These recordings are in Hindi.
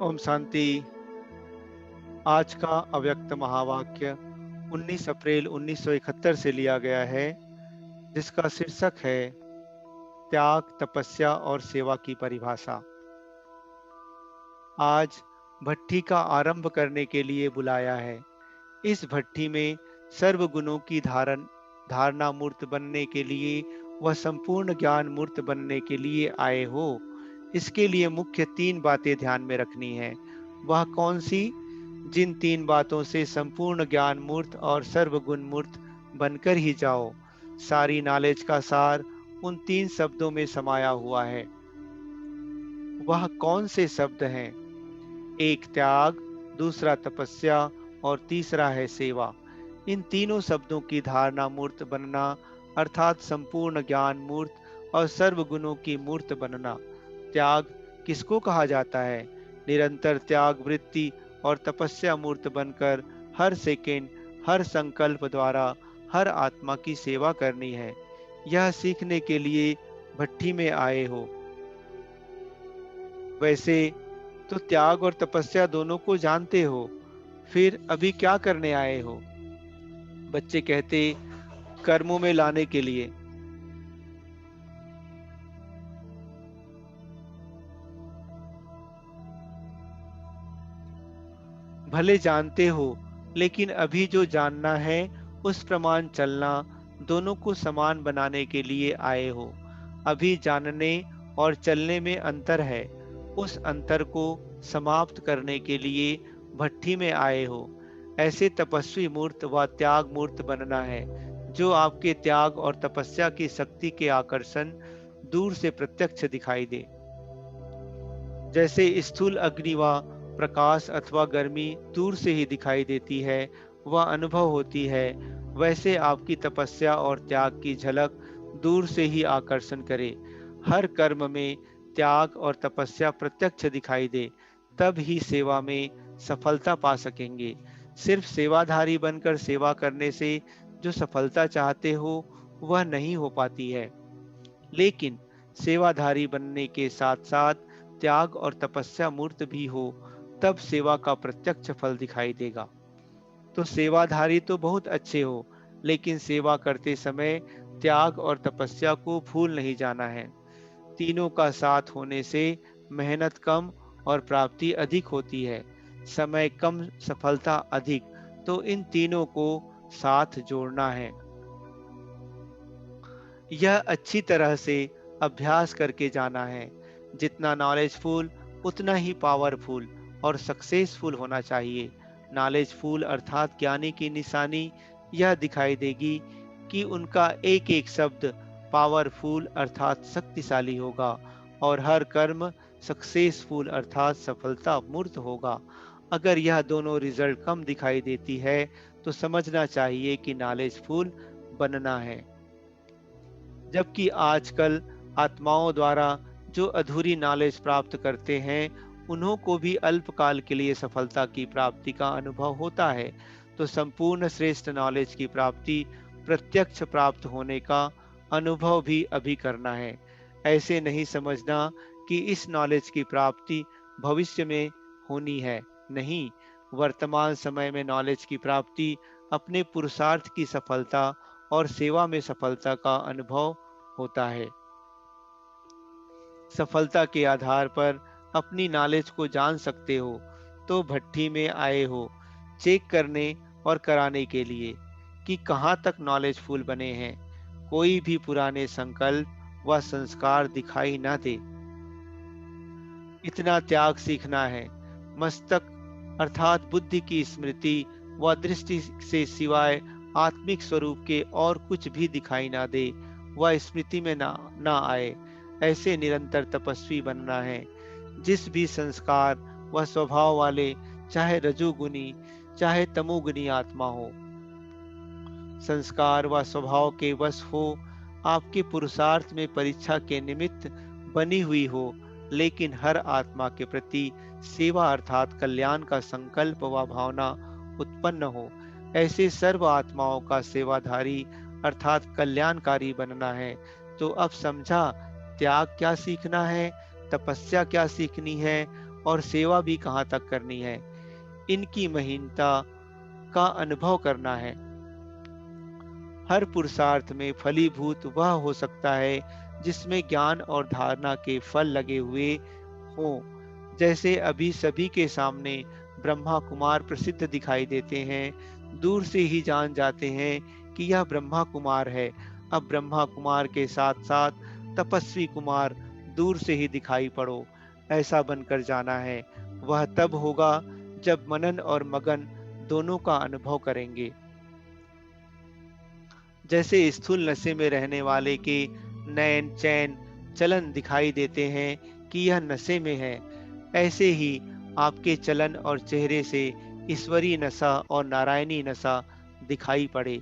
ओम शांति। आज का अव्यक्त महावाक्य 19 अप्रैल 1971 से लिया गया है, जिसका शीर्षक है त्याग, तपस्या और सेवा की परिभाषा। आज भट्ठी का आरंभ करने के लिए बुलाया है। इस भट्ठी में सर्व गुणों की धारणा मूर्त बनने के लिए व संपूर्ण ज्ञान मूर्त बनने के लिए आए हो। इसके लिए मुख्य 3 बातें ध्यान में रखनी है। वह कौन सी? जिन 3 बातों से संपूर्ण ज्ञान मूर्त और सर्वगुण मूर्त बनकर ही जाओ। सारी नॉलेज का सार उन 3 शब्दों में समाया हुआ है। वह कौन से शब्द हैं? एक त्याग, दूसरा तपस्या और तीसरा है सेवा। इन तीनों शब्दों की धारणा मूर्त बनना अर्थात संपूर्ण ज्ञान मूर्त और सर्व गुणों की मूर्त बनना। त्याग किसको कहा जाता है? निरंतर त्याग वृत्ति और तपस्या मूर्त बनकर हर सेकेंड, हर संकल्प द्वारा हर आत्मा की सेवा करनी है। यह सीखने के लिए भट्ठी में आए हो। वैसे तो त्याग और तपस्या दोनों को जानते हो, फिर अभी क्या करने आए हो? बच्चे कहते, कर्मों में लाने के लिए। भले जानते हो, लेकिन अभी जो जानना है उस प्रमाण चलना, दोनों को समान बनाने के लिए आए हो। अभी जानने और चलने में अंतर है। उस अंतर को समाप्त करने के लिए भट्ठी में आए हो। ऐसे तपस्वी मूर्त व त्याग मूर्त बनना है, जो आपके त्याग और तपस्या की शक्ति के आकर्षण दूर से प्रत्यक्ष दिखाई दे। जैसे स्थूल अग्नि व प्रकाश अथवा गर्मी दूर से ही दिखाई देती है, वह अनुभव होती है, वैसे आपकी तपस्या और त्याग की झलक दूर से ही आकर्षण करे। हर कर्म में त्याग और तपस्या प्रत्यक्ष दिखाई दे, तब ही सेवा में सफलता पा सकेंगे। सिर्फ सेवाधारी बनकर सेवा करने से जो सफलता चाहते हो वह नहीं हो पाती है। लेकिन सेवाधारी बनने के साथ साथ त्याग और तपस्या मूर्त भी हो, तब सेवा का प्रत्यक्ष फल दिखाई देगा। तो सेवाधारी तो बहुत अच्छे हो, लेकिन सेवा करते समय त्याग और तपस्या को भूल नहीं जाना है। तीनों का साथ होने से मेहनत कम और प्राप्ति अधिक होती है। समय कम, सफलता अधिक। तो इन तीनों को साथ जोड़ना है। यह अच्छी तरह से अभ्यास करके जाना है। जितना नॉलेजफुल उतना ही पावरफुल और सक्सेसफुल होना चाहिए। नॉलेजफुल अर्थात ज्ञानी की निशानी यह दिखाई देगी कि उनका एक एक शब्द पावरफुल अर्थात शक्तिशाली होगा और हर कर्म सक्सेसफुल अर्थात सफलता मूर्त होगा। अगर यह दोनों रिजल्ट कम दिखाई देती है तो समझना चाहिए कि नॉलेजफुल बनना है। जबकि आजकल आत्माओं द्वारा जो अधूरी नॉलेज प्राप्त करते हैं, उन्हों को भी अल्पकाल के लिए सफलता की प्राप्ति का अनुभव होता है। तो संपूर्ण श्रेष्ठ नॉलेज की प्राप्ति प्रत्यक्ष प्राप्त होने का अनुभव भी अभी करना है। ऐसे नहीं समझना कि इस नॉलेज की प्राप्ति भविष्य में होनी है। नहीं, वर्तमान समय में नॉलेज की प्राप्ति अपने पुरुषार्थ की सफलता और सेवा में सफलता का अनुभव होता है। सफलता के आधार पर अपनी नॉलेज को जान सकते हो, तो भट्ठी में आए हो चेक करने और कराने के लिए कि कहाँ तक नॉलेजफुल बने हैं। कोई भी पुराने संकल्प व संस्कार दिखाई ना दे। इतना त्याग सीखना है। मस्तक अर्थात बुद्धि की स्मृति व दृष्टि से सिवाय आत्मिक स्वरूप के और कुछ भी दिखाई ना दे, वह स्मृति में ना आए। ऐसे निरंतर तपस्वी बनना है। जिस भी संस्कार व स्वभाव वाले, चाहे रजोगुनी चाहे तमोगुनी आत्मा हो, संस्कार व स्वभाव के वश हो, आपके पुरुषार्थ में परीक्षा के निमित्त बनी हुई हो, लेकिन हर आत्मा के प्रति सेवा अर्थात कल्याण का संकल्प व भावना उत्पन्न हो। ऐसे सर्व आत्माओं का सेवाधारी अर्थात कल्याणकारी बनना है। तो अब समझा त्याग क्या सीखना है, तपस्या क्या सीखनी है और सेवा भी कहाँ तक करनी है। इनकी महीनता का अनुभव करना है। हर पुरुषार्थ में फलीभूत वह हो सकता है जिसमें ज्ञान और धारणा के फल लगे हुए हों। जैसे अभी सभी के सामने ब्रह्मा कुमार प्रसिद्ध दिखाई देते हैं, दूर से ही जान जाते हैं कि यह ब्रह्मा कुमार है। अब ब्रह्मा कुमार के साथ साथ तपस्वी कुमार दूर से ही दिखाई पड़ो, ऐसा बनकर जाना है। वह तब होगा जब मनन और मगन दोनों का अनुभव करेंगे। जैसे स्थूल नशे में रहने वाले के नयन चैन चलन दिखाई देते हैं कि यह नशे में है, ऐसे ही आपके चलन और चेहरे से ईश्वरीय नशा और नारायणी नशा दिखाई पड़े।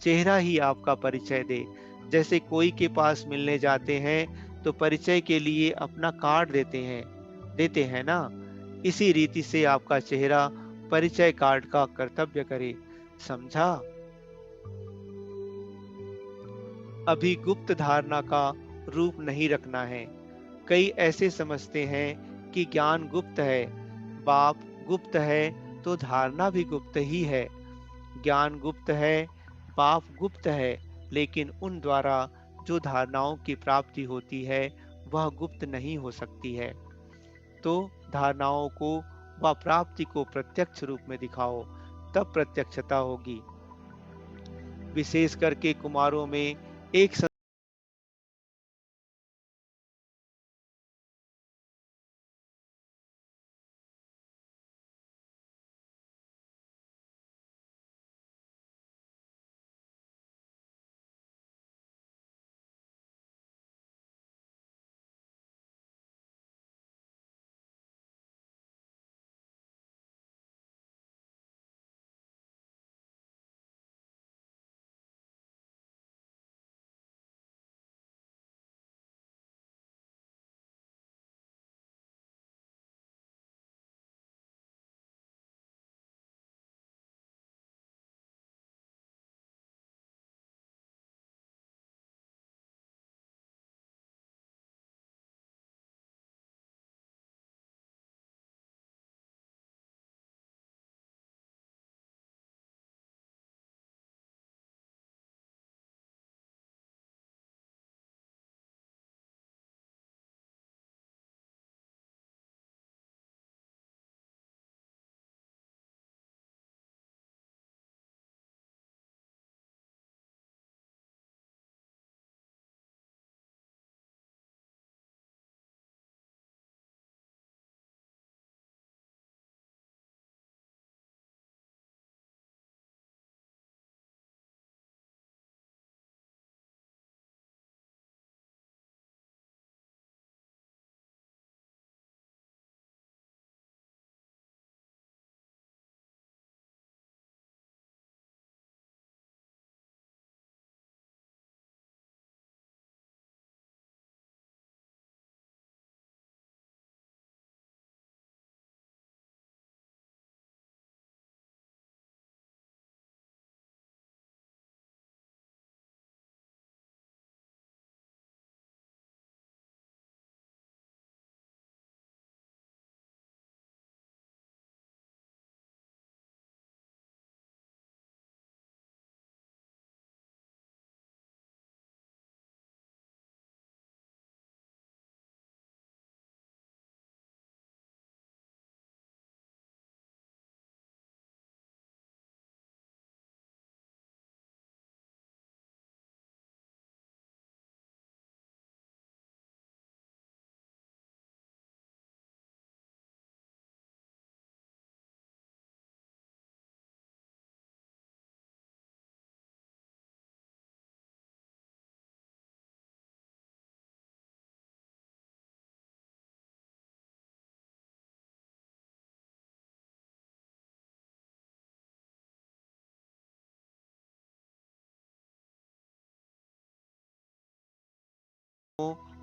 चेहरा ही आपका परिचय दे। जैसे कोई के पास मिलने जाते हैं तो परिचय के लिए अपना कार्ड देते हैं ना। इसी रीति से आपका चेहरा परिचय कार्ड का कर्तव्य करे। समझा? अभी गुप्त धारणा का रूप नहीं रखना है। कई ऐसे समझते हैं कि ज्ञान गुप्त है, बाप गुप्त है, तो धारणा भी गुप्त ही है। ज्ञान गुप्त है, पाप गुप्त है, लेकिन उन द्वारा जो धारणाओं की प्राप्ति होती है वह गुप्त नहीं हो सकती है। तो धारणाओं को व प्राप्ति को प्रत्यक्ष रूप में दिखाओ, तब प्रत्यक्षता होगी। विशेष करके कुमारों में एक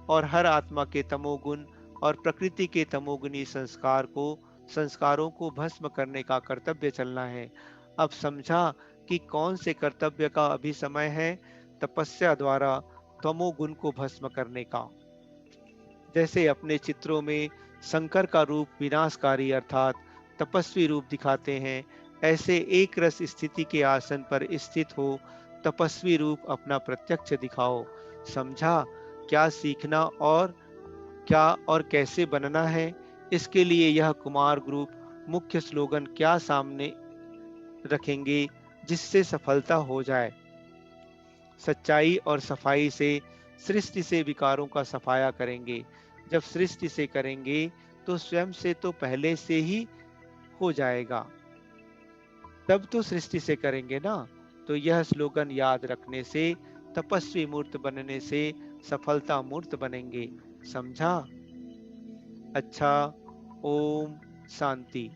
और हर आत्मा के तमोगुण और प्रकृति के तमोगुणी संस्कारों को भस्म करने का कर्तव्य चलना है। अब समझा कि कौन से कर्तव्य का अभी समय है। तपस्या द्वारा तमोगुण को भस्म करने का। जैसे अपने चित्रों में शंकर का रूप विनाशकारी अर्थात तपस्वी रूप दिखाते हैं, ऐसे एक रस स्थिति के आसन पर स्थित हो तपस्वी रूप अपना प्रत्यक्ष दिखाओ। समझा? क्या सीखना और क्या और कैसे बनना है? इसके लिए यह कुमार ग्रुप मुख्य स्लोगन क्या सामने रखेंगे जिससे सफलता हो जाए? सच्चाई और सफाई से सृष्टि से विकारों का सफाया करेंगे। जब सृष्टि से करेंगे तो स्वयं से तो पहले से ही हो जाएगा। तब तो सृष्टि से करेंगे ना। तो यह स्लोगन याद रखने से तपस्वी मूर्त बनने से सफलता मूर्त बनेंगे। समझा? अच्छा। ओम शांति।